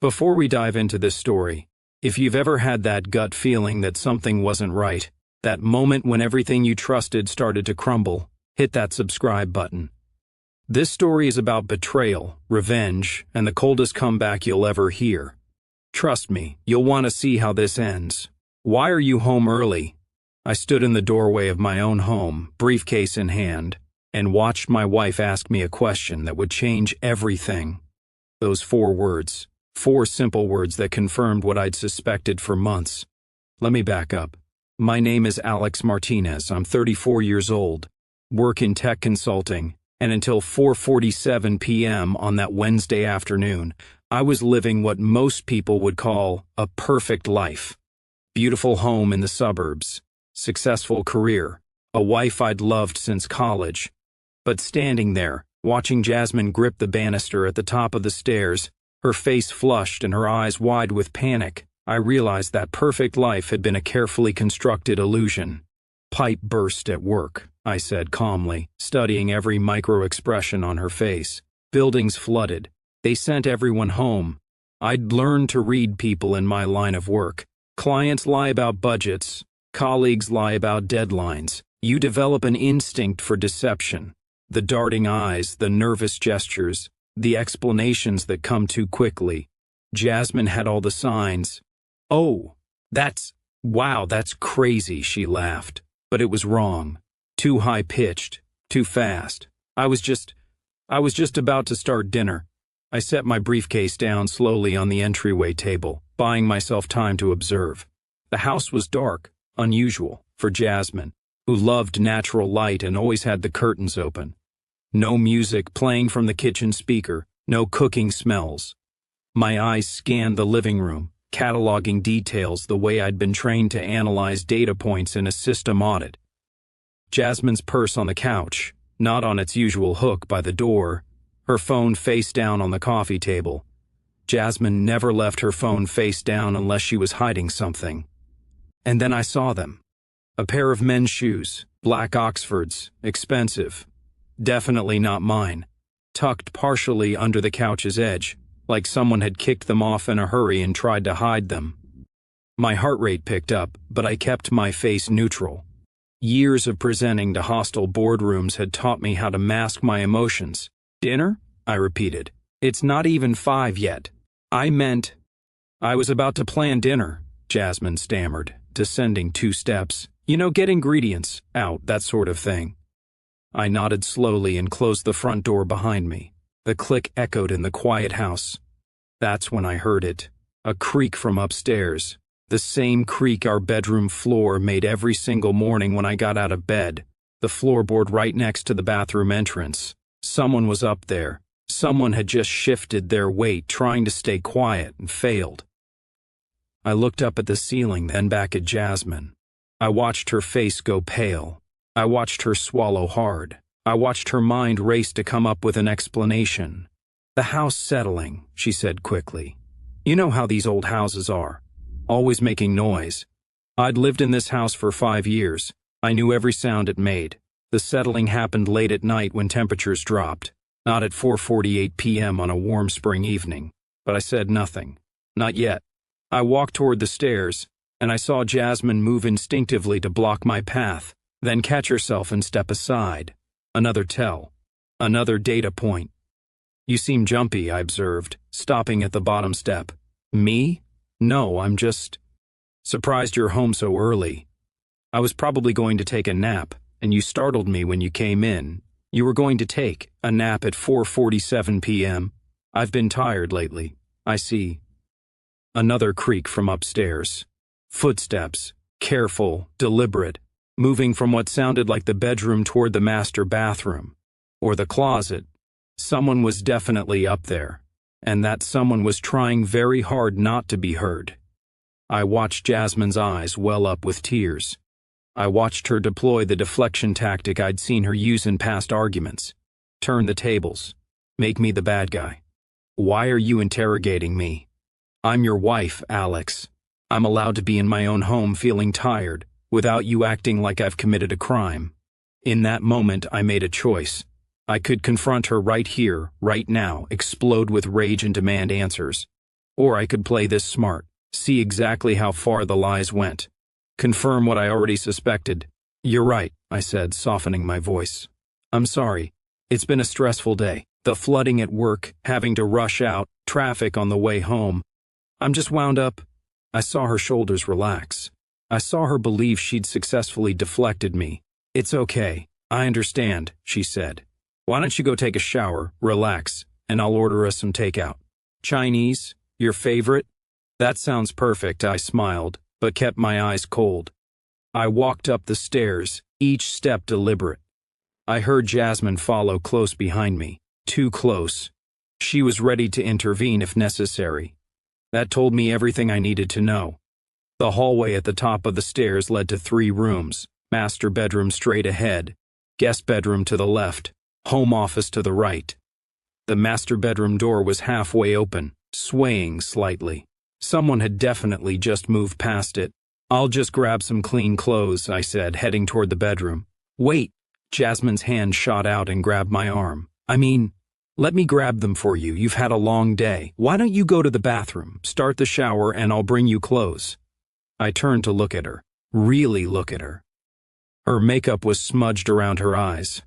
Before we dive into this story, if you've ever had that gut feeling that something wasn't right, that moment when everything you trusted started to crumble, hit that subscribe button. This story is about betrayal, revenge, and the coldest comeback you'll ever hear. Trust me, you'll want to see how this ends. Why are you home early? I stood in the doorway of my own home, briefcase in hand, and watched my wife ask me a question that would change everything. Those 4 words. 4 simple words that confirmed what I'd suspected for months. Let me back up. My name is Alex Martinez. I'm 34 years old, work in tech consulting, and until 4:47 p.m. on that Wednesday afternoon, I was living what most people would call a perfect life. Beautiful home in the suburbs, successful career, a wife I'd loved since college. But standing there, watching Jasmine grip the banister at the top of the stairs, her face flushed and her eyes wide with panic, I realized that perfect life had been a carefully constructed illusion. "Pipe burst at work," I said calmly, studying every micro-expression on her face. "Buildings flooded. They sent everyone home. I'd learned to read people in my line of work. Clients lie about budgets. Colleagues lie about deadlines. You develop an instinct for deception. The darting eyes, the nervous gestures, the explanations that come too quickly. Jasmine had all the signs. "Oh, wow, that's crazy," she laughed. But it was wrong. Too high-pitched, too fast. I was just about to start dinner. I set my briefcase down slowly on the entryway table, buying myself time to observe. The house was dark, unusual for Jasmine, who loved natural light and always had the curtains open. No music playing from the kitchen speaker, no cooking smells. My eyes scanned the living room, cataloging details the way I'd been trained to analyze data points in a system audit. Jasmine's purse on the couch, not on its usual hook by the door, her phone face down on the coffee table. Jasmine never left her phone face down unless she was hiding something. And then I saw them. A pair of men's shoes, black Oxfords, expensive. Definitely not mine, tucked partially under the couch's edge, like someone had kicked them off in a hurry and tried to hide them. My heart rate picked up, but I kept my face neutral. Years of presenting to hostile boardrooms had taught me how to mask my emotions. "Dinner?" I repeated. "It's not even 5 yet. I was about to plan dinner," Jasmine stammered, descending 2 steps. "You know, get ingredients out, that sort of thing." I nodded slowly and closed the front door behind me. The click echoed in the quiet house. That's when I heard it. A creak from upstairs. The same creak our bedroom floor made every single morning when I got out of bed. The floorboard right next to the bathroom entrance. Someone was up there. Someone had just shifted their weight trying to stay quiet and failed. I looked up at the ceiling, then back at Jasmine. I watched her face go pale. I watched her swallow hard. I watched her mind race to come up with an explanation. "The house settling," she said quickly. "You know how these old houses are. Always making noise. I'd lived in this house for 5 years. I knew every sound it made. The settling happened late at night when temperatures dropped, not at 4:48 p.m. on a warm spring evening. But I said nothing. Not yet. I walked toward the stairs, and I saw Jasmine move instinctively to block my path, then catch herself and step aside. Another tell. Another data point. "You seem jumpy," I observed, stopping at the bottom step. "Me? No, I'm just surprised you're home so early. I was probably going to take a nap, and you startled me when you came in. You were going to take a nap at 4:47 p.m. I've been tired lately. I see." Another creak from upstairs. Footsteps, careful, deliberate, moving from what sounded like the bedroom toward the master bathroom, or the closet. Someone was definitely up there, and that someone was trying very hard not to be heard. I watched Jasmine's eyes well up with tears. I watched her deploy the deflection tactic I'd seen her use in past arguments. Turn the tables. Make me the bad guy. "Why are you interrogating me? I'm your wife, Alex. I'm allowed to be in my own home feeling tired, without you acting like I've committed a crime." In that moment, I made a choice. I could confront her right here, right now, explode with rage and demand answers. Or I could play this smart, see exactly how far the lies went. Confirm what I already suspected. You're right, I said, softening my voice. I'm sorry. It's been a stressful day. The flooding at work, having to rush out, traffic on the way home. I'm just wound up. I saw her shoulders relax. I saw her believe she'd successfully deflected me. It's okay. I understand, she said. Why don't you go take a shower, relax, and I'll order us some takeout. Chinese? Your favorite? That sounds perfect, I smiled, but kept my eyes cold. I walked up the stairs, each step deliberate. I heard Jasmine follow close behind me, too close. She was ready to intervene if necessary. That told me everything I needed to know. The hallway at the top of the stairs led to 3 rooms, master bedroom straight ahead, guest bedroom to the left, home office to the right. The master bedroom door was halfway open, swaying slightly. Someone had definitely just moved past it. I'll just grab some clean clothes, I said, heading toward the bedroom. Wait, Jasmine's hand shot out and grabbed my arm. Let me grab them for you. You've had a long day. Why don't you go to the bathroom, start the shower, and I'll bring you clothes. I turned to look at her, really look at her. Her makeup was smudged around her eyes.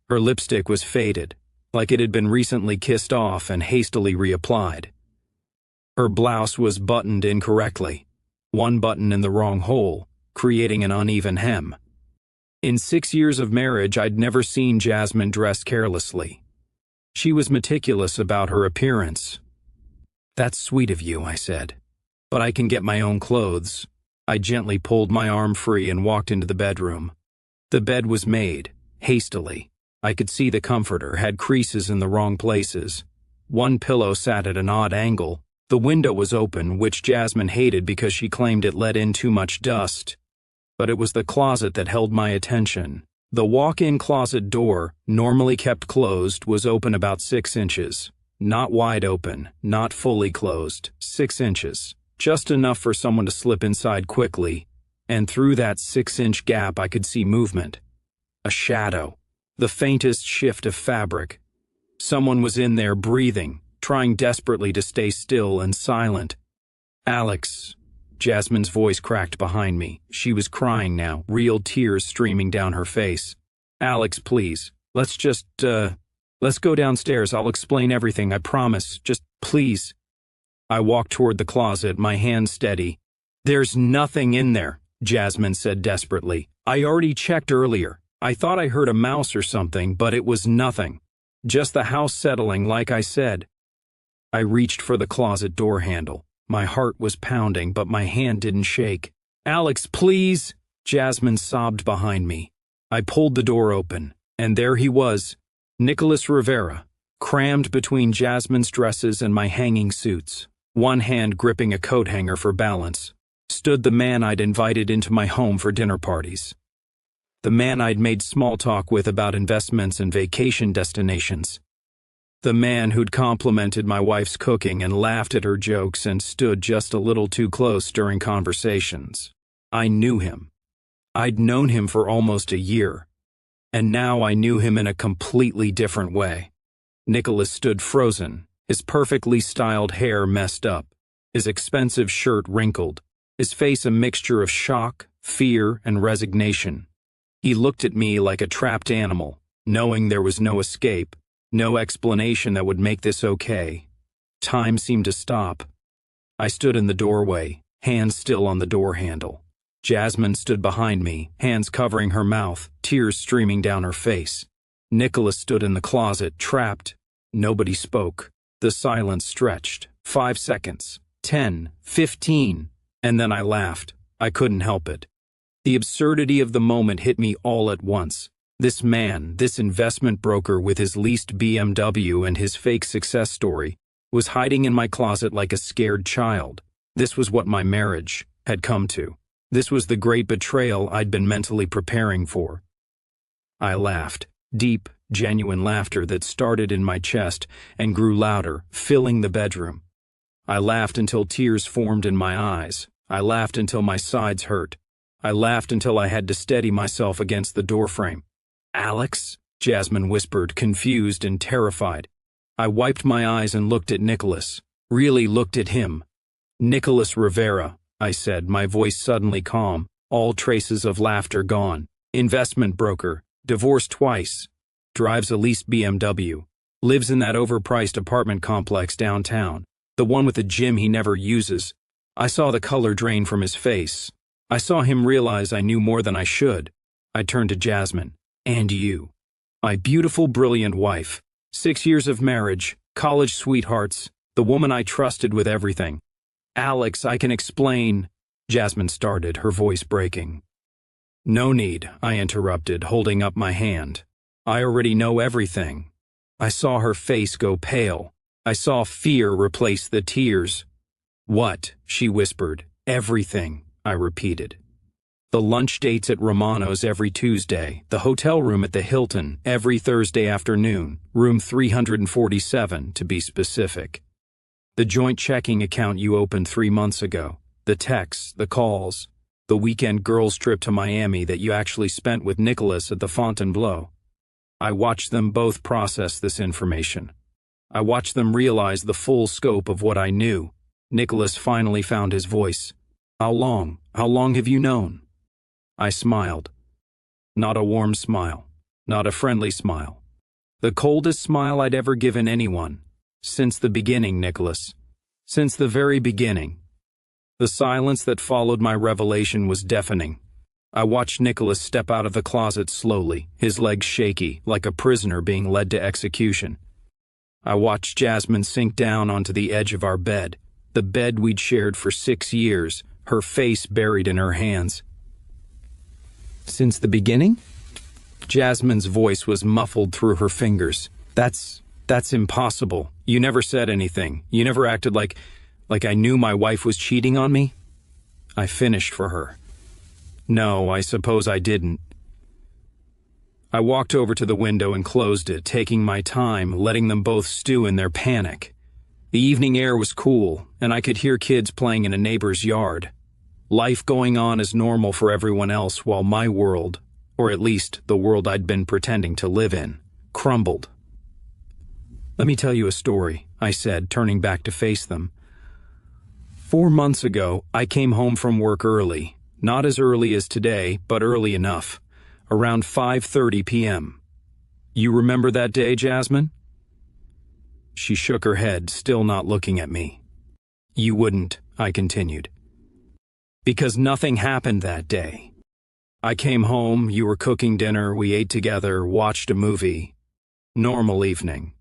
Her lipstick was faded, like it had been recently kissed off and hastily reapplied. Her blouse was buttoned incorrectly, one button in the wrong hole, creating an uneven hem. In 6 years of marriage, I'd never seen Jasmine dressed carelessly. She was meticulous about her appearance. That's sweet of you, I said. But I can get my own clothes. I gently pulled my arm free and walked into the bedroom. The bed was made, hastily. I could see the comforter had creases in the wrong places. One pillow sat at an odd angle. The window was open, which Jasmine hated because she claimed it let in too much dust. But it was the closet that held my attention. The walk-in closet door, normally kept closed, was open about 6 inches. Not wide open, not fully closed, 6 inches. Just enough for someone to slip inside quickly, and through that 6-inch gap I could see movement. A shadow. The faintest shift of fabric. Someone was in there breathing, trying desperately to stay still and silent. Alex. Jasmine's voice cracked behind me. She was crying now, real tears streaming down her face. Alex, please. Let's go downstairs. I'll explain everything, I promise. Just, please. I walked toward the closet, my hand steady. There's nothing in there, Jasmine said desperately. I already checked earlier. I thought I heard a mouse or something, but it was nothing. Just the house settling, like I said. I reached for the closet door handle. My heart was pounding, but my hand didn't shake. Alex, please! Jasmine sobbed behind me. I pulled the door open, and there he was, Nicholas Rivera, crammed between Jasmine's dresses and my hanging suits. One hand gripping a coat hanger for balance, stood the man I'd invited into my home for dinner parties. The man I'd made small talk with about investments and vacation destinations. The man who'd complimented my wife's cooking and laughed at her jokes and stood just a little too close during conversations. I knew him. I'd known him for almost a year, and now I knew him in a completely different way. Nicholas stood frozen, his perfectly styled hair messed up, his expensive shirt wrinkled, his face a mixture of shock, fear, and resignation. He looked at me like a trapped animal, knowing there was no escape. No explanation that would make this okay. Time seemed to stop. I stood in the doorway, hands still on the door handle. Jasmine stood behind me, hands covering her mouth, tears streaming down her face. Nicholas stood in the closet, trapped. Nobody spoke. The silence stretched. 5 seconds. 10. 15. And then I laughed. I couldn't help it. The absurdity of the moment hit me all at once. This man, this investment broker with his leased BMW and his fake success story, was hiding in my closet like a scared child. This was what my marriage had come to. This was the great betrayal I'd been mentally preparing for. I laughed, deep, genuine laughter that started in my chest and grew louder, filling the bedroom. I laughed until tears formed in my eyes. I laughed until my sides hurt. I laughed until I had to steady myself against the doorframe. Alex? Jasmine whispered, confused and terrified. I wiped my eyes and looked at Nicholas. really looked at him. "Nicholas Rivera," I said, my voice suddenly calm, all traces of laughter gone. "Investment broker, divorced twice, drives a leased BMW, lives in that overpriced apartment complex downtown, the one with the gym he never uses." I saw the color drain from his face. I saw him realize I knew more than I should. I turned to Jasmine. "And you. My beautiful, brilliant wife. 6 years of marriage, college sweethearts, the woman I trusted with everything." "Alex, I can explain," Jasmine started, her voice breaking. "No need," I interrupted, holding up my hand. "I already know everything." I saw her face go pale. I saw fear replace the tears. "What?" she whispered. "Everything," I repeated. "The lunch dates at Romano's every Tuesday, the hotel room at the Hilton every Thursday afternoon, room 347 to be specific. The joint checking account you opened 3 months ago, the texts, the calls, the weekend girls' trip to Miami that you actually spent with Nicholas at the Fontainebleau." I watched them both process this information. I watched them realize the full scope of what I knew. Nicholas finally found his voice. How long have you known?" I smiled. Not a warm smile, not a friendly smile. The coldest smile I'd ever given anyone. "Since the beginning, Nicholas. Since the very beginning." The silence that followed my revelation was deafening. I watched Nicholas step out of the closet slowly, his legs shaky, like a prisoner being led to execution. I watched Jasmine sink down onto the edge of our bed, the bed we'd shared for 6 years, her face buried in her hands. "Since the beginning?" Jasmine's voice was muffled through her fingers. That's impossible. You never said anything. You never acted like I knew my wife was cheating on me." I finished for her. "No, I suppose I didn't." I walked over to the window and closed it, taking my time, letting them both stew in their panic. The evening air was cool, and I could hear kids playing in a neighbor's yard. Life going on as normal for everyone else while my world, or at least the world I'd been pretending to live in, crumbled. "Let me tell you a story," I said, turning back to face them. 4 months ago, I came home from work early. Not as early as today, but early enough. Around 5:30 p.m. You remember that day, Jasmine? She shook her head, still not looking at me. "You wouldn't," I continued. "Because nothing happened that day. I came home, you were cooking dinner, we ate together, watched a movie. Normal evening.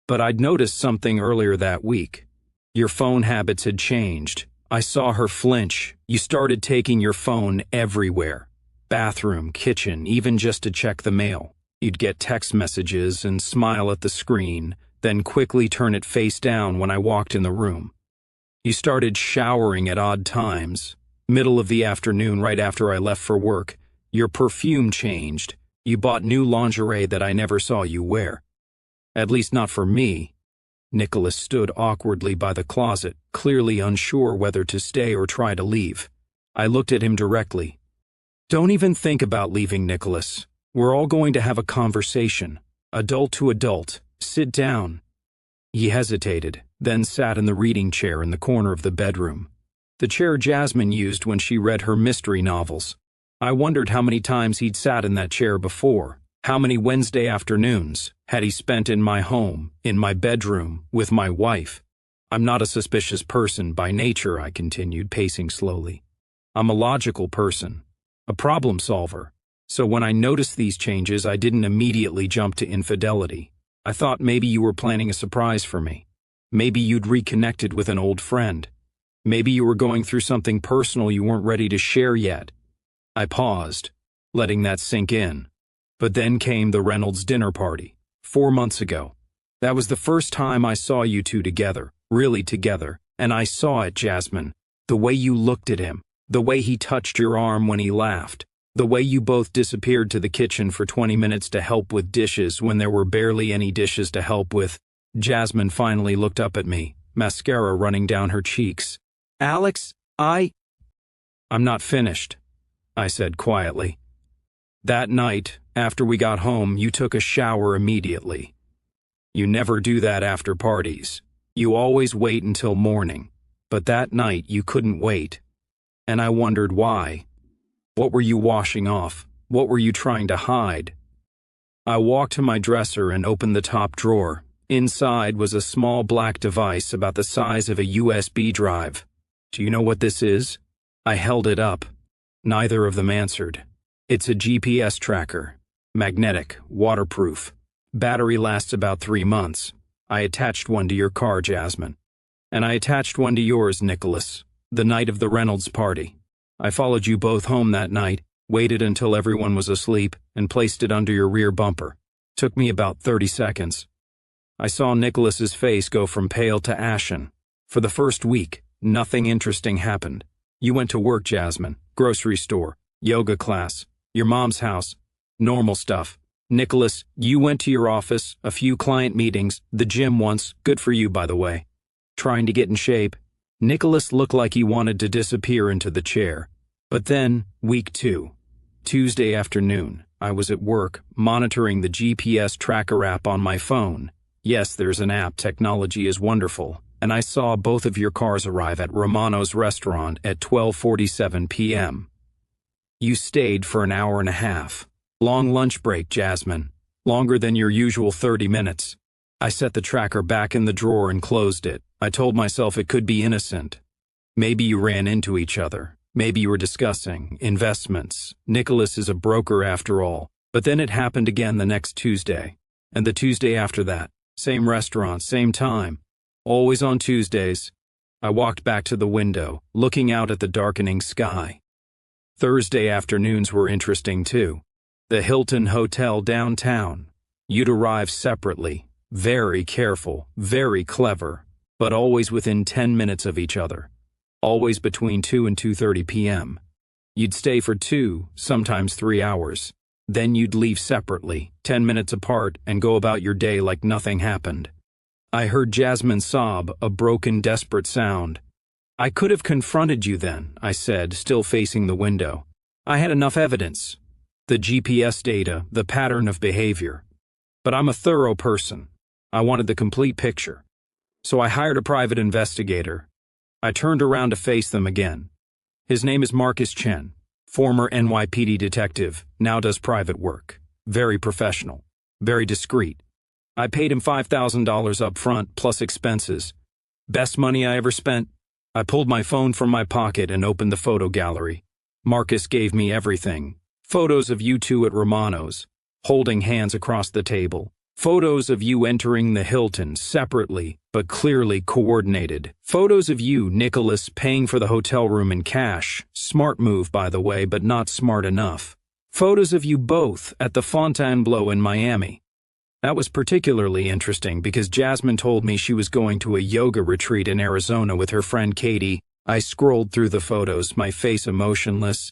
But I'd noticed something earlier that week. Your phone habits had changed. I saw her flinch. You started taking your phone everywhere. Bathroom, kitchen, even just to check the mail. You'd get text messages and smile at the screen, then quickly turn it face down when I walked in the room. You started showering at odd times. Middle of the afternoon right after I left for work. Your perfume changed. You bought new lingerie that I never saw you wear. At least not for me." Nicholas stood awkwardly by the closet, clearly unsure whether to stay or try to leave. I looked at him directly. "Don't even think about leaving, Nicholas. We're all going to have a conversation. Adult to adult. Sit down." He hesitated, then sat in the reading chair in the corner of the bedroom. The chair Jasmine used when she read her mystery novels. I wondered how many times he'd sat in that chair before. How many Wednesday afternoons had he spent in my home, in my bedroom, with my wife? "I'm not a suspicious person by nature," I continued, pacing slowly. "I'm a logical person, a problem solver. So when I noticed these changes, I didn't immediately jump to infidelity. I thought maybe you were planning a surprise for me. Maybe you'd reconnected with an old friend. Maybe you were going through something personal you weren't ready to share yet." I paused, letting that sink in. But then came the Reynolds dinner party, 4 months ago. That was the first time I saw you two together, really together, and I saw it, Jasmine. The way you looked at him, the way he touched your arm when he laughed, the way you both disappeared to the kitchen for 20 minutes to help with dishes when there were barely any dishes to help with. Jasmine finally looked up at me, mascara running down her cheeks. "Alex, I'm not finished," I said quietly. "That night, after we got home, you took a shower immediately. You never do that after parties. You always wait until morning, but that night you couldn't wait. And I wondered why. What were you washing off? What were you trying to hide? I walked to my dresser and opened the top drawer. Inside was a small black device about the size of a USB drive. Do you know what this is? I held it up. Neither of them answered. It's a GPS tracker. Magnetic, waterproof. Battery lasts about 3 months. I attached one to your car, Jasmine. And I attached one to yours, Nicholas, the night of the Reynolds party. I followed you both home that night, waited until everyone was asleep, and placed it under your rear bumper. Took me about 30 seconds. I saw Nicholas's face go from pale to ashen. For the first week, nothing interesting happened. You went to work, Jasmine, grocery store, yoga class, your mom's house, normal stuff. Nicholas, you went to your office, a few client meetings, the gym once, good for you by the way. Trying to get in shape. Nicholas looked like he wanted to disappear into the chair. But then, week 2. Tuesday afternoon, I was at work, monitoring the GPS tracker app on my phone. Yes, there's an app, technology is wonderful. And I saw both of your cars arrive at Romano's restaurant at 12:47 p.m. You stayed for an hour and a half. Long lunch break, Jasmine. Longer than your usual 30 minutes. I set the tracker back in the drawer and closed it. I told myself it could be innocent. Maybe you ran into each other. Maybe you were discussing investments. Nicholas is a broker after all. But then it happened again the next Tuesday. And the Tuesday after that. Same restaurant, same time. Always on Tuesdays. I walked back to the window, looking out at the darkening sky. Thursday afternoons were interesting too. The Hilton Hotel downtown. You'd arrive separately. Very careful, very clever, but always within 10 minutes of each other. Always between 2 and 2:30 p.m. You'd stay for 2, sometimes 3 hours. Then you'd leave separately, 10 minutes apart, and go about your day like nothing happened. I heard Jasmine sob, a broken, desperate sound. I could have confronted you then, I said, still facing the window. I had enough evidence. The GPS data, the pattern of behavior. But I'm a thorough person. I wanted the complete picture. So I hired a private investigator. I turned around to face them again. His name is Marcus Chen. Former NYPD detective, now does private work. Very professional. Very discreet. I paid him $5,000 up front, plus expenses. Best money I ever spent. I pulled my phone from my pocket and opened the photo gallery. Marcus gave me everything. Photos of you two at Romano's, holding hands across the table. Photos of you entering the Hilton separately, but clearly coordinated. Photos of you, Nicholas, paying for the hotel room in cash. Smart move, by the way, but not smart enough. Photos of you both at the Fontainebleau in Miami. That was particularly interesting because Jasmine told me she was going to a yoga retreat in Arizona with her friend Katie. I scrolled through the photos, my face emotionless.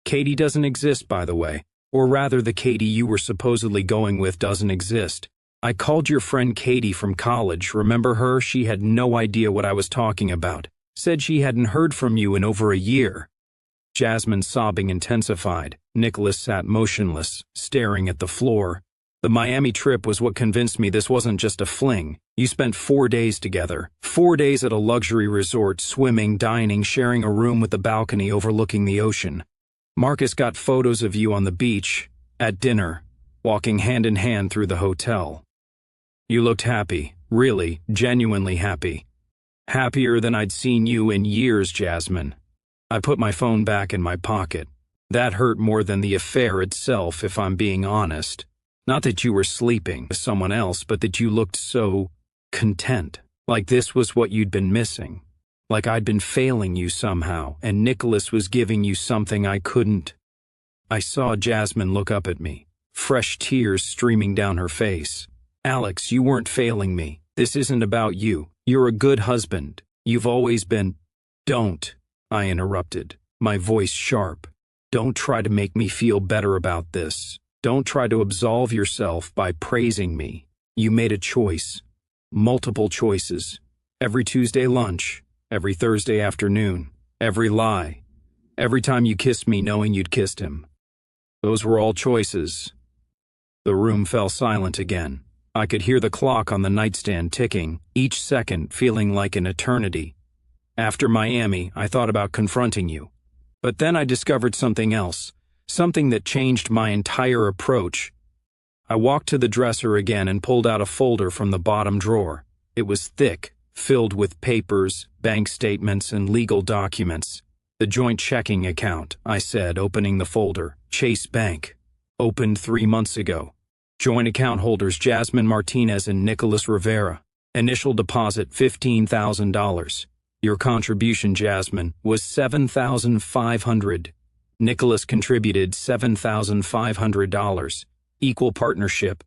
Katie doesn't exist, by the way. Or rather, the Katie you were supposedly going with doesn't exist. I called your friend Katie from college, remember her? She had no idea what I was talking about. Said she hadn't heard from you in over a year. Jasmine's sobbing intensified. Nicholas sat motionless, staring at the floor. The Miami trip was what convinced me this wasn't just a fling. You spent 4 days together. 4 days at a luxury resort, swimming, dining, sharing a room with a balcony overlooking the ocean. Marcus got photos of you on the beach, at dinner, walking hand in hand through the hotel. You looked happy, really, genuinely happy. Happier than I'd seen you in years, Jasmine. I put my phone back in my pocket. That hurt more than the affair itself, if I'm being honest. Not that you were sleeping with someone else, but that you looked so content. Like this was what you'd been missing. Like I'd been failing you somehow, and Nicholas was giving you something I couldn't. I saw Jasmine look up at me, fresh tears streaming down her face. Alex, you weren't failing me. This isn't about you. You're a good husband. You've always been. Don't, I interrupted, my voice sharp. Don't try to make me feel better about this. Don't try to absolve yourself by praising me. You made a choice. Multiple choices. Every Tuesday lunch. Every Thursday afternoon. Every lie. Every time you kissed me knowing you'd kissed him. Those were all choices. The room fell silent again. I could hear the clock on the nightstand ticking, each second feeling like an eternity. After Miami, I thought about confronting you. But then I discovered something else, something that changed my entire approach. I walked to the dresser again and pulled out a folder from the bottom drawer. It was thick, filled with papers, bank statements, and legal documents. The joint checking account, I said, opening the folder. Chase Bank. Opened 3 months ago. Joint account holders Jasmine Martinez and Nicholas Rivera. Initial deposit $15,000. Your contribution, Jasmine, was $7,500. Nicholas contributed $7,500. Equal partnership.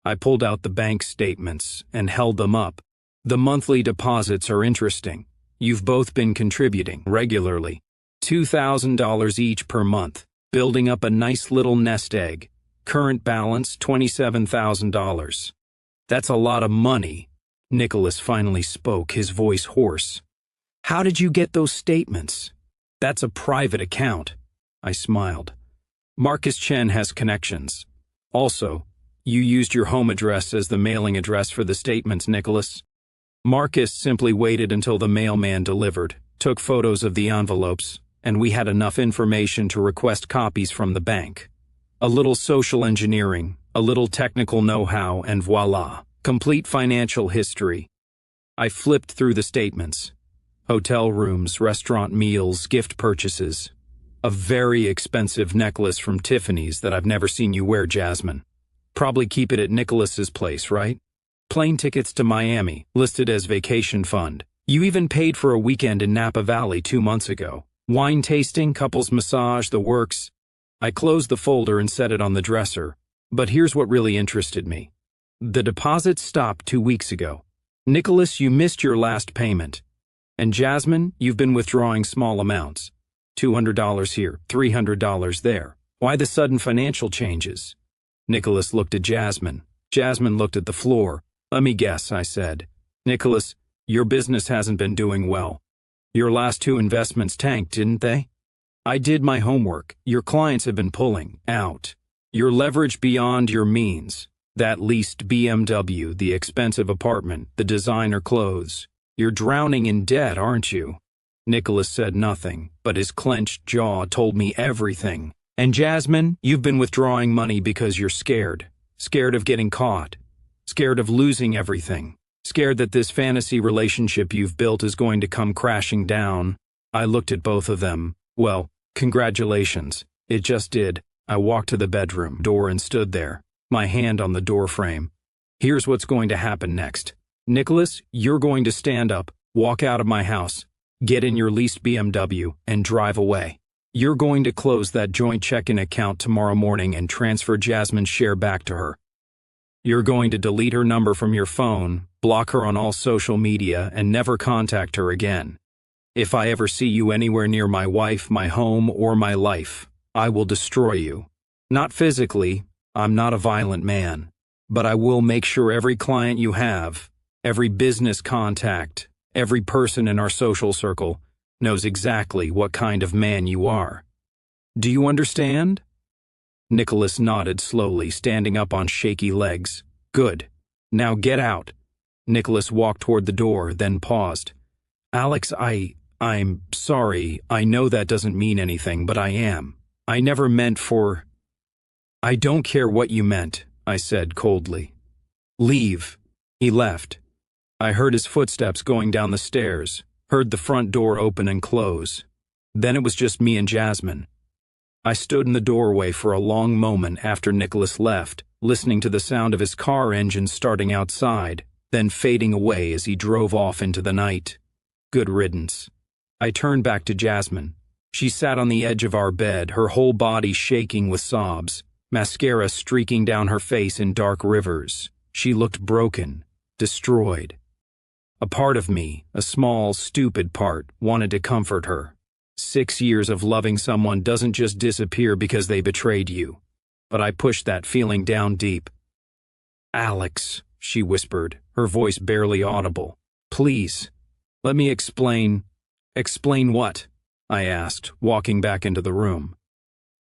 I pulled out the bank statements and held them up. The monthly deposits are interesting. You've both been contributing regularly. $2,000 each per month, building up a nice little nest egg. Current balance, $27,000. That's a lot of money. Nicholas finally spoke, his voice hoarse. How did you get those statements? That's a private account. I smiled. Marcus Chen has connections. Also, you used your home address as the mailing address for the statements, Nicholas. Marcus simply waited until the mailman delivered, took photos of the envelopes, and we had enough information to request copies from the bank. A little social engineering, a little technical know-how, and voila, complete financial history. I flipped through the statements. Hotel rooms, restaurant meals, gift purchases. A very expensive necklace from Tiffany's that I've never seen you wear, Jasmine. Probably keep it at Nicholas's place, right? Plane tickets to Miami, listed as vacation fund. You even paid for a weekend in Napa Valley 2 months ago. Wine tasting, couples massage, the works. I closed the folder and set it on the dresser. But here's what really interested me. The deposit stopped 2 weeks ago. Nicholas, you missed your last payment. And Jasmine, you've been withdrawing small amounts. $200 here, $300 there. Why the sudden financial changes? Nicholas looked at Jasmine. Jasmine looked at the floor. Let me guess, I said. Nicholas, your business hasn't been doing well. Your last 2 investments tanked, didn't they? I did my homework. Your clients have been pulling out. You're leveraged beyond your means. That leased BMW, the expensive apartment, the designer clothes. You're drowning in debt, aren't you? Nicholas said nothing, but his clenched jaw told me everything. And Jasmine, you've been withdrawing money because you're scared. Scared of getting caught. Scared of losing everything. Scared that this fantasy relationship you've built is going to come crashing down. I looked at both of them. Well, congratulations. It just did. I walked to the bedroom door and stood there, my hand on the door frame. Here's what's going to happen next. Nicholas, you're going to stand up, walk out of my house, get in your leased BMW, and drive away. You're going to close that joint checking account tomorrow morning and transfer Jasmine's share back to her. You're going to delete her number from your phone, block her on all social media, and never contact her again. If I ever see you anywhere near my wife, my home, or my life, I will destroy you. Not physically, I'm not a violent man, but I will make sure every client you have, every business contact, every person in our social circle knows exactly what kind of man you are. Do you understand? Nicholas nodded slowly, standing up on shaky legs. Good. Now get out. Nicholas walked toward the door, then paused. Alex, I'm sorry. I know that doesn't mean anything, but I am. I never meant for... I don't care what you meant, I said coldly. Leave. He left. I heard his footsteps going down the stairs, heard the front door open and close. Then it was just me and Jasmine. I stood in the doorway for a long moment after Nicholas left, listening to the sound of his car engine starting outside, then fading away as he drove off into the night. Good riddance. I turned back to Jasmine. She sat on the edge of our bed, her whole body shaking with sobs, mascara streaking down her face in dark rivers. She looked broken, destroyed. A part of me, a small, stupid part, wanted to comfort her. 6 years of loving someone doesn't just disappear because they betrayed you. But I pushed that feeling down deep. Alex, she whispered, her voice barely audible. Please, let me explain. Explain what? I asked, walking back into the room.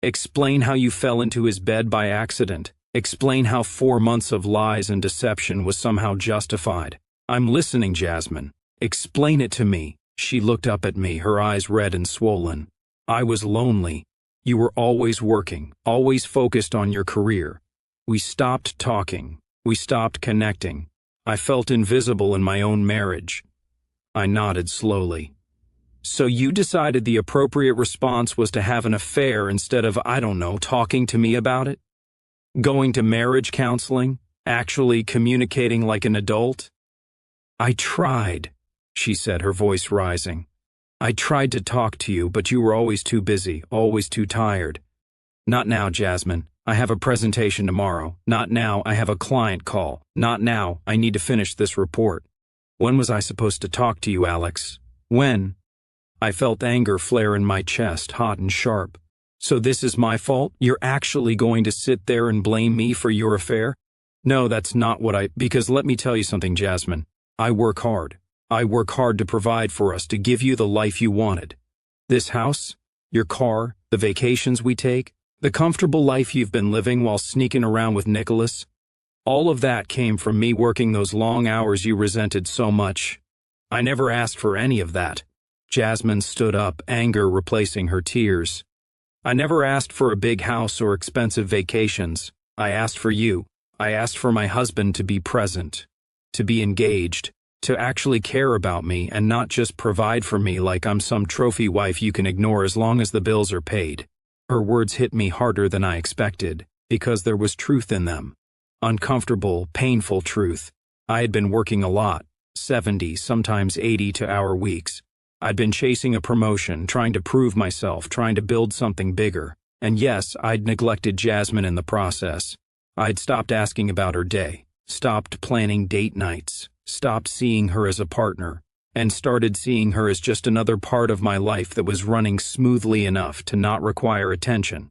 Explain how you fell into his bed by accident. Explain how 4 months of lies and deception was somehow justified. I'm listening, Jasmine. Explain it to me. She looked up at me, her eyes red and swollen. I was lonely. You were always working, always focused on your career. We stopped talking. We stopped connecting. I felt invisible in my own marriage. I nodded slowly. So you decided the appropriate response was to have an affair instead of, I don't know, talking to me about it? Going to marriage counseling? Actually communicating like an adult? I tried, she said, her voice rising. I tried to talk to you, but you were always too busy, always too tired. Not now, Jasmine. I have a presentation tomorrow. Not now, I have a client call. Not now, I need to finish this report. When was I supposed to talk to you, Alex? When? I felt anger flare in my chest, hot and sharp. So this is my fault? You're actually going to sit there and blame me for your affair? No, that's not what because let me tell you something, Jasmine. I work hard. I work hard to provide for us, to give you the life you wanted. This house, your car, the vacations we take, the comfortable life you've been living while sneaking around with Nicholas, all of that came from me working those long hours you resented so much. I never asked for any of that. Jasmine stood up, anger replacing her tears. I never asked for a big house or expensive vacations. I asked for you. I asked for my husband to be present, to be engaged, to actually care about me and not just provide for me like I'm some trophy wife you can ignore as long as the bills are paid. Her words hit me harder than I expected, because there was truth in them. Uncomfortable, painful truth. I had been working a lot, 70, sometimes 80-hour weeks. I'd been chasing a promotion, trying to prove myself, trying to build something bigger. And yes, I'd neglected Jasmine in the process. I'd stopped asking about her day, stopped planning date nights, stopped seeing her as a partner, and started seeing her as just another part of my life that was running smoothly enough to not require attention.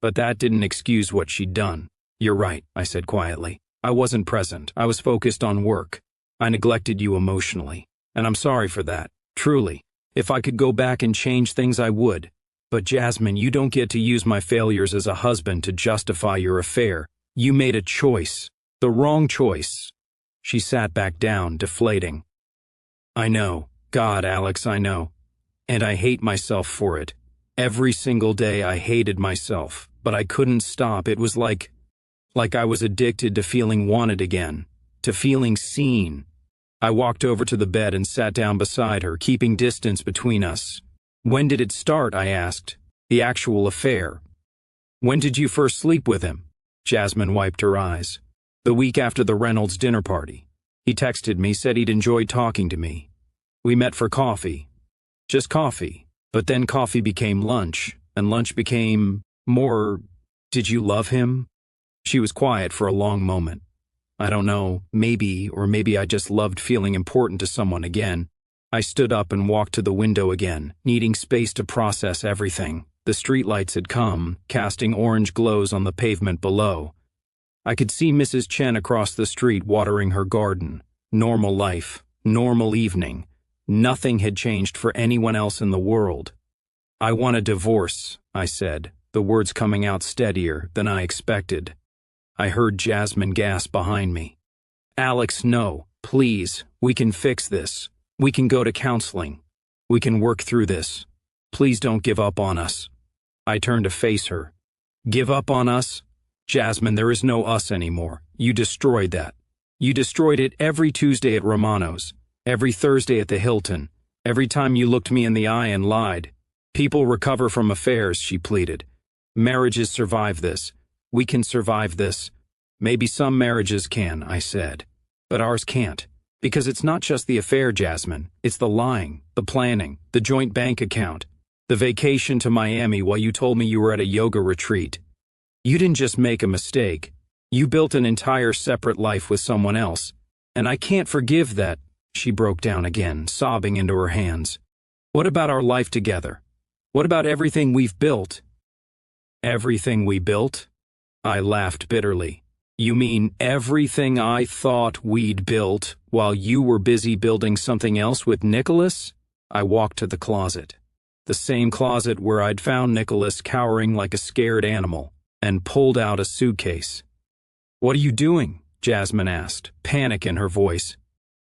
But that didn't excuse what she'd done. You're right, I said quietly. I wasn't present. I was focused on work. I neglected you emotionally. And I'm sorry for that. Truly. If I could go back and change things, I would. But Jasmine, you don't get to use my failures as a husband to justify your affair. You made a choice. The wrong choice. She sat back down, deflating. I know. God, Alex, I know. And I hate myself for it. Every single day I hated myself, but I couldn't stop. It was like I was addicted to feeling wanted again, to feeling seen. I walked over to the bed and sat down beside her, keeping distance between us. When did it start? I asked. The actual affair. When did you first sleep with him? Jasmine wiped her eyes. The week after the Reynolds dinner party. He texted me, said he'd enjoyed talking to me. We met for coffee. Just coffee. But then coffee became lunch, and lunch became more. Did you love him? She was quiet for a long moment. I don't know, maybe I just loved feeling important to someone again. I stood up and walked to the window again, needing space to process everything. The streetlights had come, casting orange glows on the pavement below. I could see Mrs. Chen across the street watering her garden. Normal life, normal evening. Nothing had changed for anyone else in the world. I want a divorce, I said, the words coming out steadier than I expected. I heard Jasmine gasp behind me. Alex, no, please, we can fix this. We can go to counseling. We can work through this. Please don't give up on us. I turned to face her. Give up on us? Jasmine, there is no us anymore. You destroyed that. You destroyed it every Tuesday at Romano's, every Thursday at the Hilton, every time you looked me in the eye and lied. People recover from affairs, she pleaded. Marriages survive this. We can survive this. Maybe some marriages can, I said. But ours can't. Because it's not just the affair, Jasmine. It's the lying, the planning, the joint bank account, the vacation to Miami while you told me you were at a yoga retreat. You didn't just make a mistake. You built an entire separate life with someone else. And I can't forgive that. She broke down again, sobbing into her hands. What about our life together? What about everything we've built? Everything we built? I laughed bitterly. You mean everything I thought we'd built while you were busy building something else with Nicholas? I walked to the closet. The same closet where I'd found Nicholas cowering like a scared animal, and pulled out a suitcase. "What are you doing?" Jasmine asked, panic in her voice.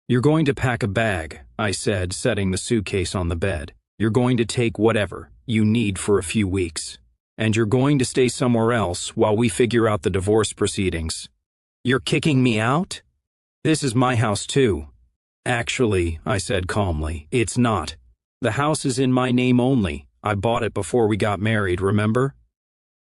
"You're going to pack a bag," I said, setting the suitcase on the bed. "You're going to take whatever you need for a few weeks. And you're going to stay somewhere else while we figure out the divorce proceedings." "You're kicking me out?" "This is my house too." "Actually," I said calmly, "it's not. The house is in my name only. I bought it before we got married, remember?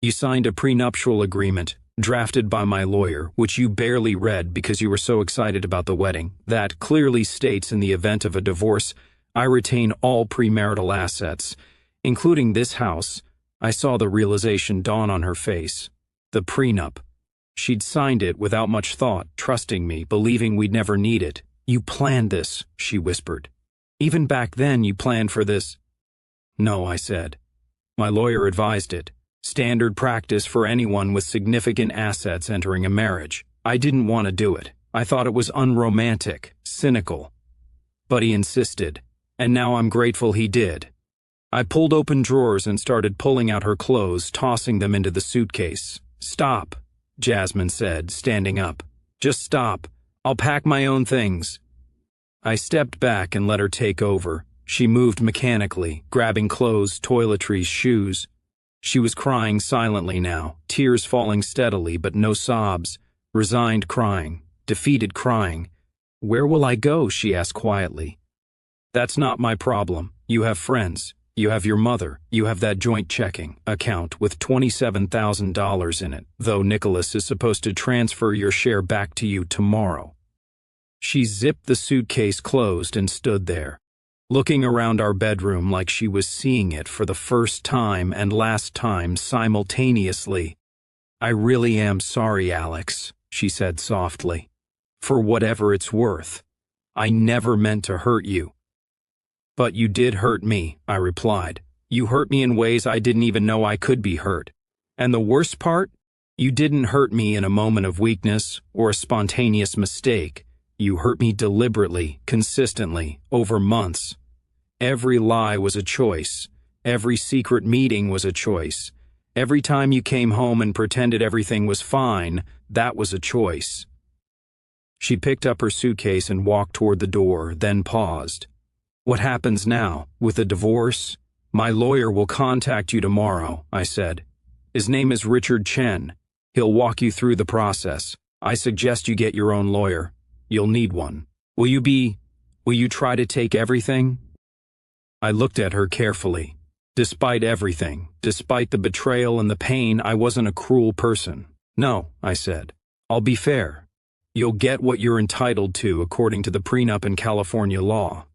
You signed a prenuptial agreement, drafted by my lawyer, which you barely read because you were so excited about the wedding, that clearly states in the event of a divorce, I retain all premarital assets, including this house." I saw the realization dawn on her face. The prenup. She'd signed it without much thought, trusting me, believing we'd never need it. "You planned this," she whispered. "Even back then you planned for this." "No," I said. "My lawyer advised it. Standard practice for anyone with significant assets entering a marriage. I didn't want to do it. I thought it was unromantic, cynical. But he insisted, and now I'm grateful he did." I pulled open drawers and started pulling out her clothes, tossing them into the suitcase. "Stop," Jasmine said, standing up. "Just stop. I'll pack my own things." I stepped back and let her take over. She moved mechanically, grabbing clothes, toiletries, shoes. She was crying silently now, tears falling steadily, but no sobs. Resigned crying, defeated crying. "Where will I go?" she asked quietly. "That's not my problem. You have friends. You have your mother. You have that joint checking account with $27,000 in it, though Nicholas is supposed to transfer your share back to you tomorrow." She zipped the suitcase closed and stood there, looking around our bedroom like she was seeing it for the first time and last time simultaneously. "I really am sorry, Alex," she said softly. "For whatever it's worth. I never meant to hurt you." "But you did hurt me," I replied. "You hurt me in ways I didn't even know I could be hurt. And the worst part? You didn't hurt me in a moment of weakness or a spontaneous mistake. You hurt me deliberately, consistently, over months. Every lie was a choice. Every secret meeting was a choice. Every time you came home and pretended everything was fine, that was a choice." She picked up her suitcase and walked toward the door, then paused. "What happens now? With the divorce?" "My lawyer will contact you tomorrow," I said. "His name is Richard Chen. He'll walk you through the process. I suggest you get your own lawyer. You'll need one. Will you try to take everything?" I looked at her carefully. Despite everything, despite the betrayal and the pain, I wasn't a cruel person. "No," I said. "I'll be fair. You'll get what you're entitled to according to the prenup in California law.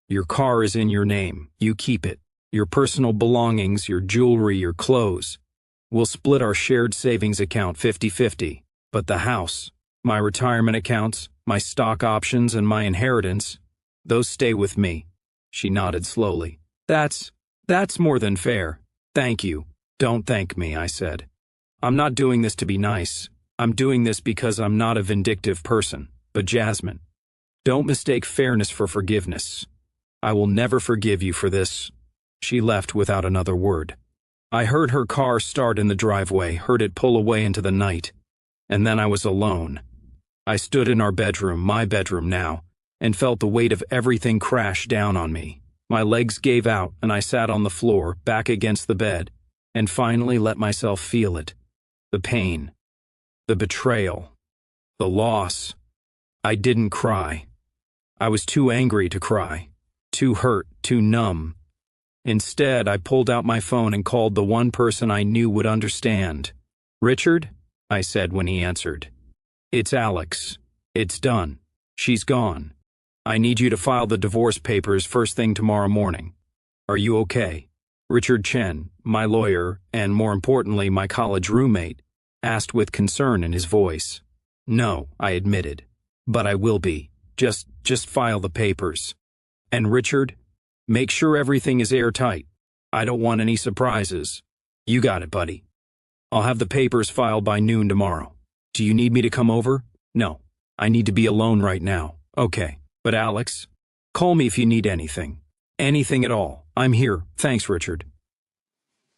Your car is in your name. You keep it. Your personal belongings, your jewelry, your clothes. We'll split our shared savings account 50-50. But the house, my retirement accounts, my stock options, and my inheritance, those stay with me." She nodded slowly. That's more than fair. Thank you." "Don't thank me," I said. "I'm not doing this to be nice. I'm doing this because I'm not a vindictive person. But Jasmine, don't mistake fairness for forgiveness. I will never forgive you for this." She left without another word. I heard her car start in the driveway, heard it pull away into the night. And then I was alone. I stood in our bedroom, my bedroom now, and felt the weight of everything crash down on me. My legs gave out, and I sat on the floor, back against the bed, and finally let myself feel it. The pain. The betrayal. The loss. I didn't cry. I was too angry to cry. Too hurt, too numb. Instead, I pulled out my phone and called the one person I knew would understand. "Richard?" I said when he answered. "It's Alex. It's done. She's gone. I need you to file the divorce papers first thing tomorrow morning. Are you okay?" Richard Chen, my lawyer, and more importantly my college roommate, asked with concern in his voice. "No," I admitted. "But I will be. Just file the papers. And Richard, make sure everything is airtight. I don't want any surprises." "You got it, buddy. I'll have the papers filed by noon tomorrow. Do you need me to come over?" "No. I need to be alone right now." "Okay. But Alex, call me if you need anything. Anything at all. I'm here. Thanks, Richard."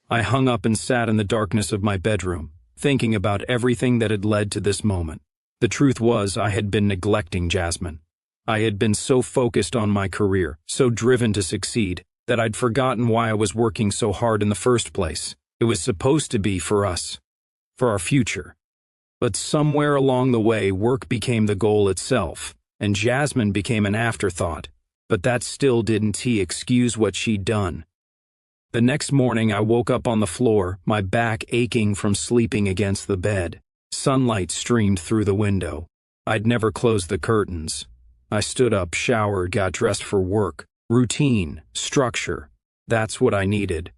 I hung up and sat in the darkness of my bedroom, thinking about everything that had led to this moment. The truth was, I had been neglecting Jasmine. I had been so focused on my career, so driven to succeed, that I'd forgotten why I was working so hard in the first place. It was supposed to be for us, for our future. But somewhere along the way, work became the goal itself, and Jasmine became an afterthought. But that still didn't excuse what she'd done. The next morning, I woke up on the floor, my back aching from sleeping against the bed. Sunlight streamed through the window. I'd never closed the curtains. I stood up, showered, got dressed for work. Routine, structure. That's what I needed.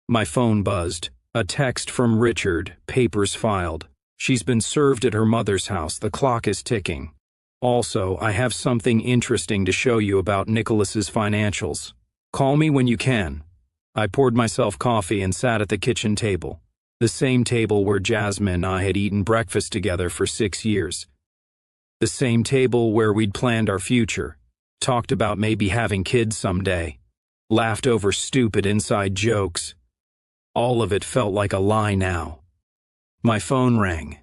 My phone buzzed. A text from Richard, papers filed. She's been served at her mother's house. The clock is ticking. Also, I have something interesting to show you about Nicholas's financials. Call me when you can. I poured myself coffee and sat at the kitchen table, the same table where Jasmine and I had eaten breakfast together for 6 years. The same table where we'd planned our future, talked about maybe having kids someday, laughed over stupid inside jokes. All of it felt like a lie now. My phone rang.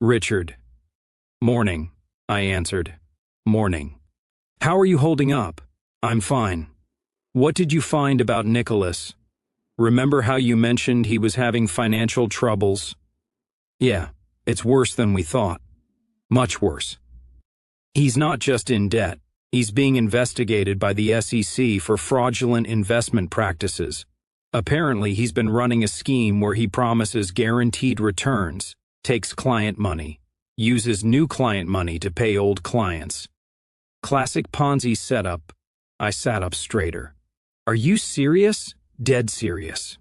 Richard. Morning, I answered. Morning. How are you holding up? I'm fine. What did you find about Nicholas? Remember how you mentioned he was having financial troubles? Yeah, it's worse than we thought. Much worse. He's not just in debt. He's being investigated by the SEC for fraudulent investment practices. Apparently, he's been running a scheme where he promises guaranteed returns, takes client money, uses new client money to pay old clients. Classic Ponzi setup. I sat up straighter. Are you serious? Dead serious.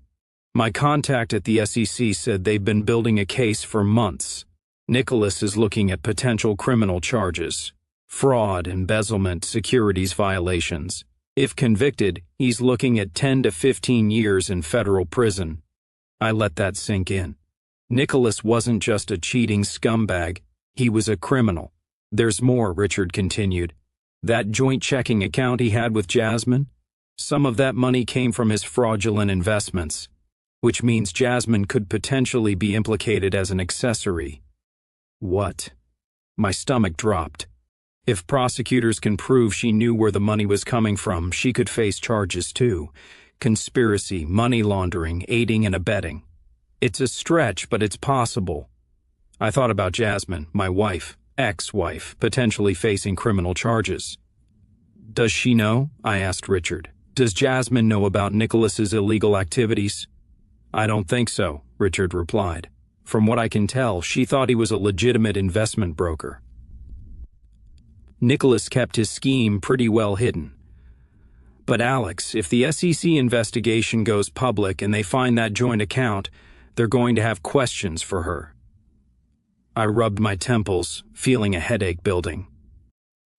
My contact at the SEC said they've been building a case for months. Nicholas is looking at potential criminal charges. Fraud, embezzlement, securities violations. If convicted, he's looking at 10 to 15 years in federal prison. I let that sink in. Nicholas wasn't just a cheating scumbag. He was a criminal. There's more, Richard continued. That joint checking account he had with Jasmine? Some of that money came from his fraudulent investments, which means Jasmine could potentially be implicated as an accessory. What? My stomach dropped. If prosecutors can prove she knew where the money was coming from, she could face charges too. Conspiracy, money laundering, aiding and abetting. It's a stretch, but it's possible. I thought about Jasmine, my wife, ex-wife, potentially facing criminal charges. Does she know? I asked Richard. Does Jasmine know about Nicholas's illegal activities? I don't think so, Richard replied. From what I can tell, she thought he was a legitimate investment broker. Nicholas kept his scheme pretty well hidden. But Alex, if the SEC investigation goes public and they find that joint account, they're going to have questions for her. I rubbed my temples, feeling a headache building.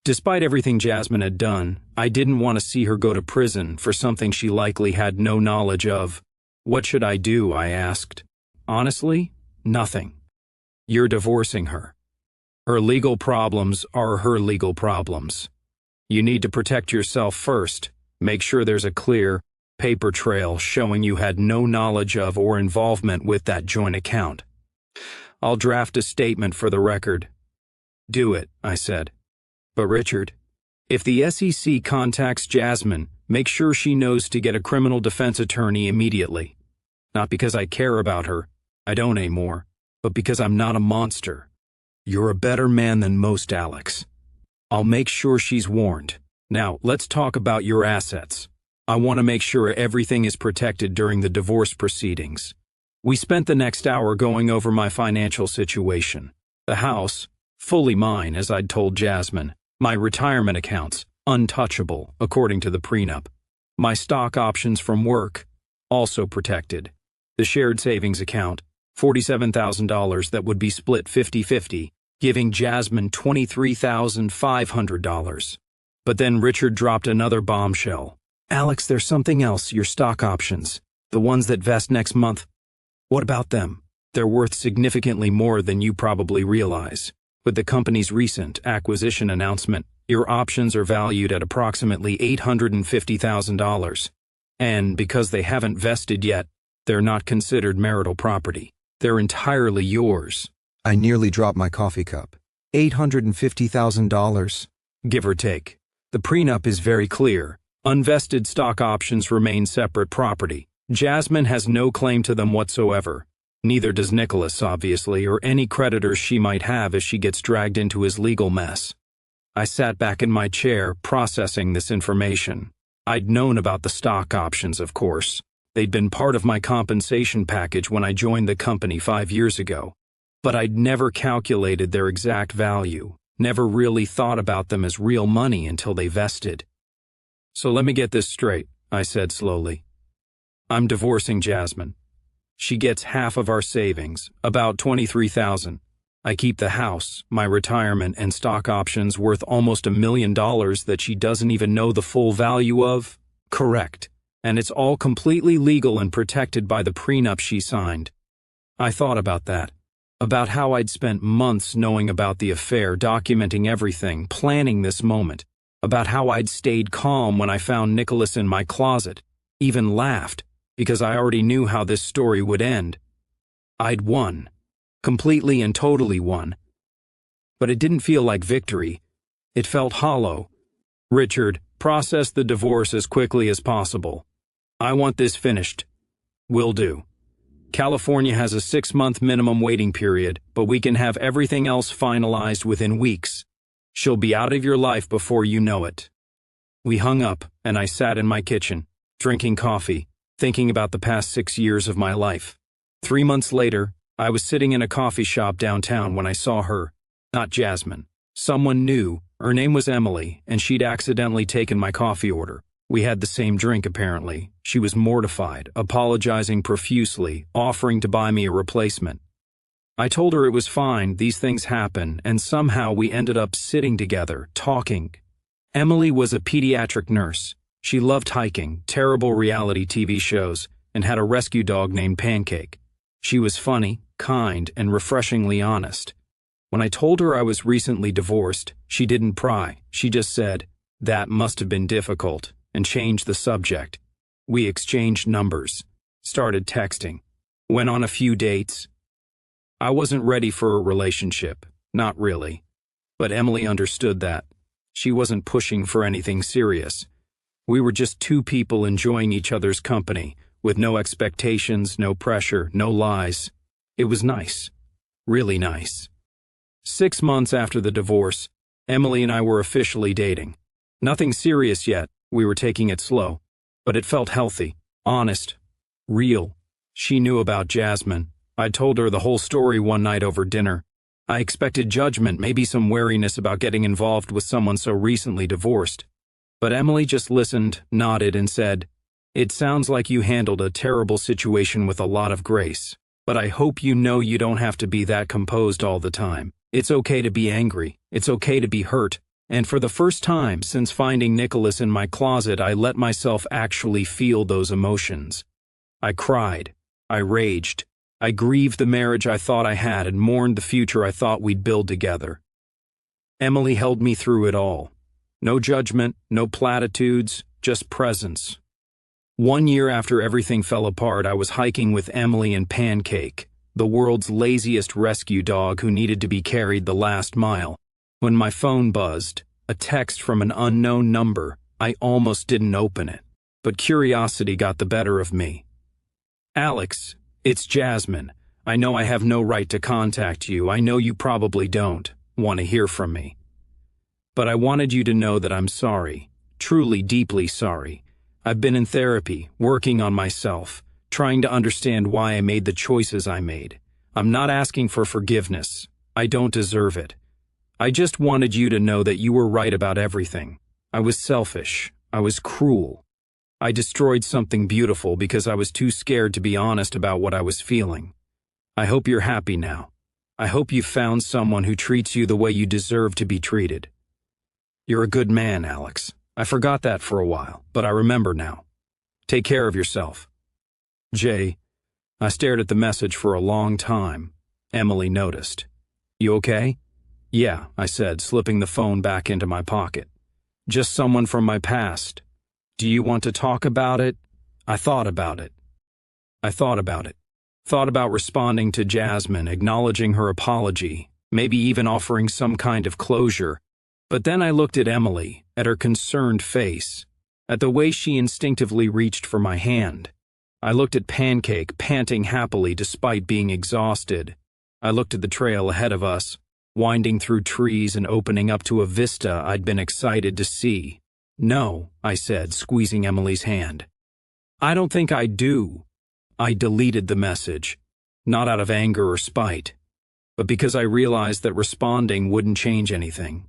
Despite everything Jasmine had done, I didn't want to see her go to prison for something she likely had no knowledge of. What should I do? I asked. Honestly, nothing. You're divorcing her. Her legal problems are her legal problems. You need to protect yourself first. Make sure there's a clear paper trail showing you had no knowledge of or involvement with that joint account. I'll draft a statement for the record. Do it, I said. But Richard, if the SEC contacts Jasmine, make sure she knows to get a criminal defense attorney immediately. Not because I care about her, I don't anymore, but because I'm not a monster. You're a better man than most, Alex. I'll make sure she's warned. Now, let's talk about your assets. I want to make sure everything is protected during the divorce proceedings. We spent the next hour going over my financial situation. The house, fully mine as I'd told Jasmine. My retirement accounts, untouchable, according to the prenup. My stock options from work, also protected. The shared savings account, $47,000 that would be split 50-50, giving Jasmine $23,500. But then Richard dropped another bombshell. Alex, there's something else, your stock options. The ones that vest next month. What about them? They're worth significantly more than you probably realize. With the company's recent acquisition announcement, your options are valued at approximately $850,000. And because they haven't vested yet, they're not considered marital property. They're entirely yours. I nearly dropped my coffee cup. $850,000. Give or take. The prenup is very clear. Unvested stock options remain separate property. Jasmine has no claim to them whatsoever. Neither does Nicholas, obviously, or any creditors she might have as she gets dragged into his legal mess. I sat back in my chair, processing this information. I'd known about the stock options, of course. They'd been part of my compensation package when I joined the company 5 years ago. But I'd never calculated their exact value, never really thought about them as real money until they vested. So let me get this straight, I said slowly. I'm divorcing Jasmine. She gets half of our savings, about $23,000. I keep the house, my retirement, and stock options worth almost $1 million that she doesn't even know the full value of? Correct. And it's all completely legal and protected by the prenup she signed. I thought about that. About how I'd spent months knowing about the affair, documenting everything, planning this moment. About how I'd stayed calm when I found Nicholas in my closet, even laughed, because I already knew how this story would end. I'd won. Completely and totally won. But it didn't feel like victory. It felt hollow. Richard, process the divorce as quickly as possible. I want this finished. Will do. California has a 6-month minimum waiting period, but we can have everything else finalized within weeks. She'll be out of your life before you know it. We hung up, and I sat in my kitchen, drinking coffee, thinking about the past 6 years of my life. 3 months later, I was sitting in a coffee shop downtown when I saw her. Not Jasmine. Someone new. Her name was Emily, and she'd accidentally taken my coffee order. We had the same drink, apparently. She was mortified, apologizing profusely, offering to buy me a replacement. I told her it was fine, these things happen, and somehow we ended up sitting together, talking. Emily was a pediatric nurse. She loved hiking, terrible reality TV shows, and had a rescue dog named Pancake. She was funny, kind, and refreshingly honest. When I told her I was recently divorced, she didn't pry. She just said, "That must have been difficult," and changed the subject. We exchanged numbers, started texting, went on a few dates. I wasn't ready for a relationship, not really. But Emily understood that. She wasn't pushing for anything serious. We were just two people enjoying each other's company, with no expectations, no pressure, no lies. It was nice. Really nice. 6 months after the divorce, Emily and I were officially dating. Nothing serious yet, we were taking it slow. But it felt healthy, honest, real. She knew about Jasmine. I told her the whole story one night over dinner. I expected judgment, maybe some wariness about getting involved with someone so recently divorced. But Emily just listened, nodded, and said, "It sounds like you handled a terrible situation with a lot of grace. But I hope you know you don't have to be that composed all the time. It's okay to be angry. It's okay to be hurt. And for the first time since finding Nicholas in my closet, I let myself actually feel those emotions. I cried. I raged. I grieved the marriage I thought I had and mourned the future I thought we'd build together." Emily held me through it all. No judgment, no platitudes, just presence. 1 year after everything fell apart, I was hiking with Emily and Pancake, the world's laziest rescue dog who needed to be carried the last mile. When my phone buzzed, a text from an unknown number, I almost didn't open it. But curiosity got the better of me. "Alex, it's Jasmine. I know I have no right to contact you. I know you probably don't want to hear from me. But I wanted you to know that I'm sorry, truly deeply sorry. I've been in therapy, working on myself, trying to understand why I made the choices I made. I'm not asking for forgiveness. I don't deserve it. I just wanted you to know that you were right about everything. I was selfish. I was cruel. I destroyed something beautiful because I was too scared to be honest about what I was feeling. I hope you're happy now. I hope you found someone who treats you the way you deserve to be treated. You're a good man, Alex. I forgot that for a while, but I remember now. Take care of yourself. Jay." I stared at the message for a long time. Emily noticed. "You okay?" "Yeah," I said, slipping the phone back into my pocket. "Just someone from my past. Do you want to talk about it?" I thought about it. Thought about responding to Jasmine, acknowledging her apology, maybe even offering some kind of closure. But then I looked at Emily, at her concerned face, at the way she instinctively reached for my hand. I looked at Pancake, panting happily despite being exhausted. I looked at the trail ahead of us, winding through trees and opening up to a vista I'd been excited to see. "No," I said, squeezing Emily's hand. "I don't think I do." I deleted the message, not out of anger or spite, but because I realized that responding wouldn't change anything.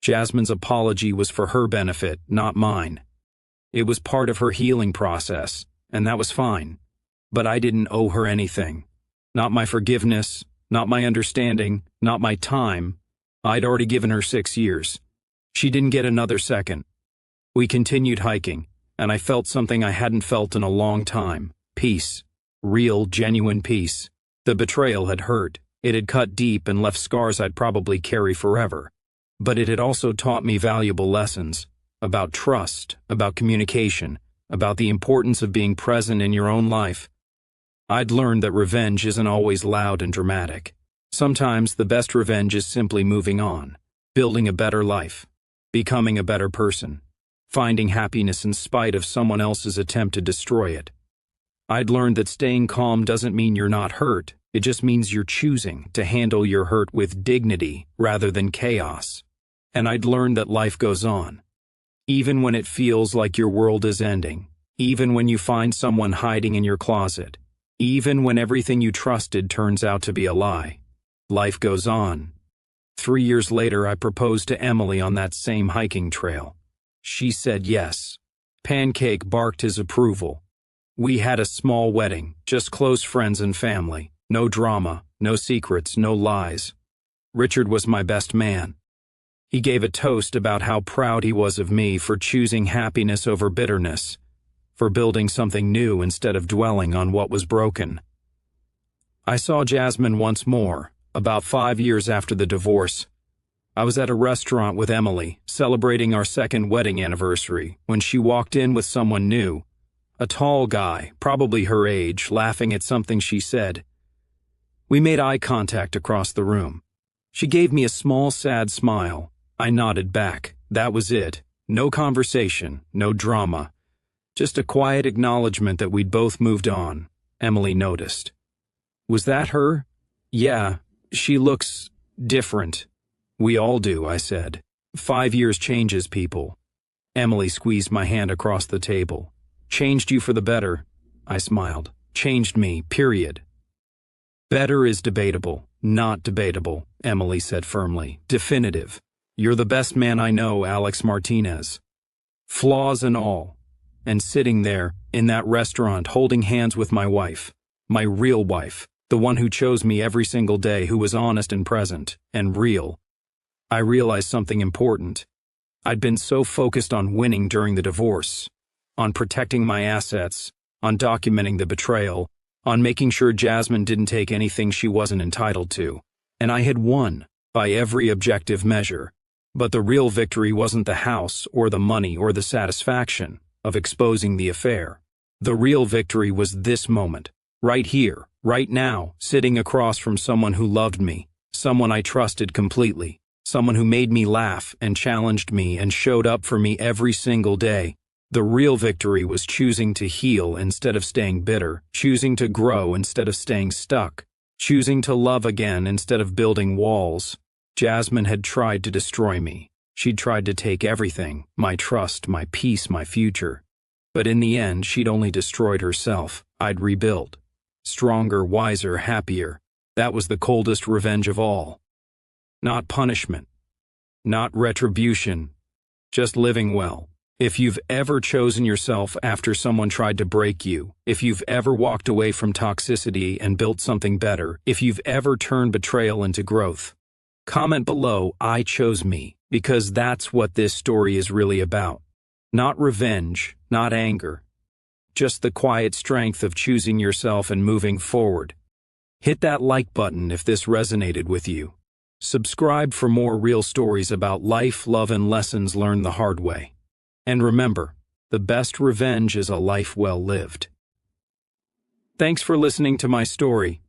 Jasmine's apology was for her benefit, not mine. It was part of her healing process, and that was fine. But I didn't owe her anything. Not my forgiveness, not my understanding, not my time. I'd already given her 6 years. She didn't get another second. We continued hiking, and I felt something I hadn't felt in a long time. Peace. Real, genuine peace. The betrayal had hurt. It had cut deep and left scars I'd probably carry forever. But it had also taught me valuable lessons about trust, about communication, about the importance of being present in your own life. I'd learned that revenge isn't always loud and dramatic. Sometimes the best revenge is simply moving on, building a better life, becoming a better person, finding happiness in spite of someone else's attempt to destroy it. I'd learned that staying calm doesn't mean you're not hurt. It just means you're choosing to handle your hurt with dignity rather than chaos. And I'd learned that life goes on. Even when it feels like your world is ending, even when you find someone hiding in your closet, even when everything you trusted turns out to be a lie, life goes on. 3 years later, I proposed to Emily on that same hiking trail. She said yes. Pancake barked his approval. We had a small wedding, just close friends and family. No drama, no secrets, no lies. Richard was my best man. He gave a toast about how proud he was of me for choosing happiness over bitterness, for building something new instead of dwelling on what was broken. I saw Jasmine once more, about 5 years after the divorce. I was at a restaurant with Emily, celebrating our second wedding anniversary, when she walked in with someone new, a tall guy, probably her age, laughing at something she said. We made eye contact across the room. She gave me a small, sad smile. I nodded back. That was it. No conversation, no drama. Just a quiet acknowledgement that we'd both moved on. Emily noticed. Was that her? Yeah, she looks different. We all do, I said. 5 years changes people. Emily squeezed my hand across the table. Changed you for the better, I smiled. Changed me, period. Better is debatable, not debatable, Emily said firmly. Definitive. You're the best man I know, Alex Martinez. Flaws and all. And sitting there, in that restaurant, holding hands with my wife. My real wife. The one who chose me every single day, who was honest and present, and real. I realized something important. I'd been so focused on winning during the divorce, on protecting my assets, on documenting the betrayal, on making sure Jasmine didn't take anything she wasn't entitled to. And I had won, by every objective measure. But the real victory wasn't the house, or the money, or the satisfaction of exposing the affair. The real victory was this moment, right here, right now, sitting across from someone who loved me, someone I trusted completely, someone who made me laugh and challenged me and showed up for me every single day. The real victory was choosing to heal instead of staying bitter, choosing to grow instead of staying stuck, choosing to love again instead of building walls. Jasmine had tried to destroy me. She'd tried to take everything, my trust, my peace, my future. But in the end, she'd only destroyed herself. I'd rebuild. Stronger, wiser, happier. That was the coldest revenge of all. Not punishment. Not retribution. Just living well. If you've ever chosen yourself after someone tried to break you, if you've ever walked away from toxicity and built something better, if you've ever turned betrayal into growth, comment below, I chose me, because that's what this story is really about. Not revenge, not anger. Just the quiet strength of choosing yourself and moving forward. Hit that like button if this resonated with you. Subscribe for more real stories about life, love, and lessons learned the hard way. And remember, the best revenge is a life well lived. Thanks for listening to my story.